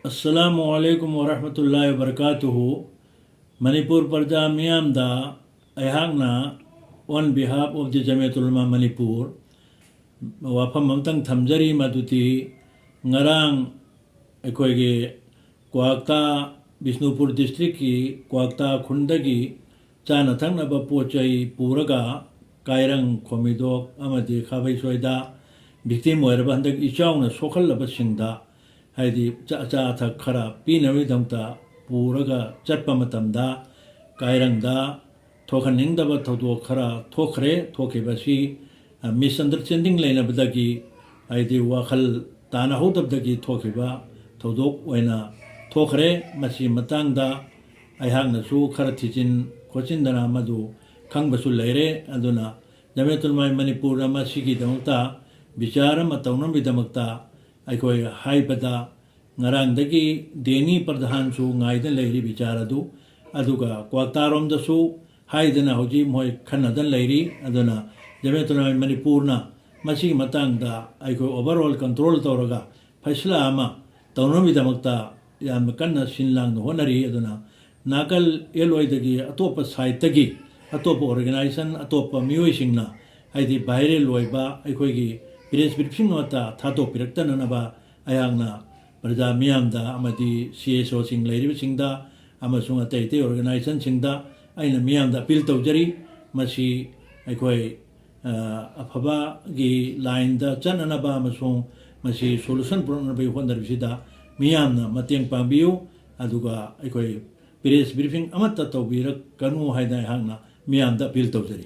अस्सलामुअलैकुम वरहमतुल्लाहि वबरकातुहु मणिपुर प्रजा मियामदा अयहांगना ऑन बिहाफ ऑफ द जमियतुल उलमा मणिपुर वाफम अमतंग थमजरी मदुति ngarang अखोयगे क्वाक्ता बिष्णुपुर डिस्ट्रिक्ट की क्वाक्ता खुंदगी चाना थंगनब पोचई पूरगा कायरंग खोमिदोक अमदि खाबै सोयदा victim ओइरब हंदक इचाउना सोखललब सिंगदा हाइदी चा था खरा पीनविदमता पूरगा चटप मतमदा कायरंगदा थोखनिंगदब थौदो खरा थोखरे थोखेबसी मिसअंडरस्टैंडिंग लेनबदगी हाइदी वाखल ताना होदबदगी थोखेबा थौदोक ओइना थोखरे मसी मतंगदा अयहांगनसु खरा थिजिन खोचिंदना मदु खंगबसु लेरे अदुना जमियतुल उलमा मणिपुर मसीगी दमता विचार मतौनबिदमता अखोय हाइबदा ngarangdagi deni pradhan su ngaida leiri bicaradu aduga kwaktarom haidana hoji moi khanadan leiri aduna jamiyatul ulama manipurna masi matangda aiko overall control tawraga faisla ama tawnomidamakta yam kanna sinlang honari aduna nakal eloidagi atopa site tagi atopa organization atopa miyoi haidi baire loiba aikoigi press briefing nota thato piraktana ba ayangna प्रजा मियामदा अमदी CSO सिंग लेरिब सिंगदा अमसुंग अतैते organisation सिंगदा अइना मियामदा appeal तौजरी मसी अखोय अफबा गी line दा चननबा अमसुंग मसी solution पुरनबे होनदरबिसिदा मियामना मतेंग पांबियु अदुगा अखोय press briefing अमत्ता तौबिरक कनु हाइदा हांगना मियामदा appeal तौजरी।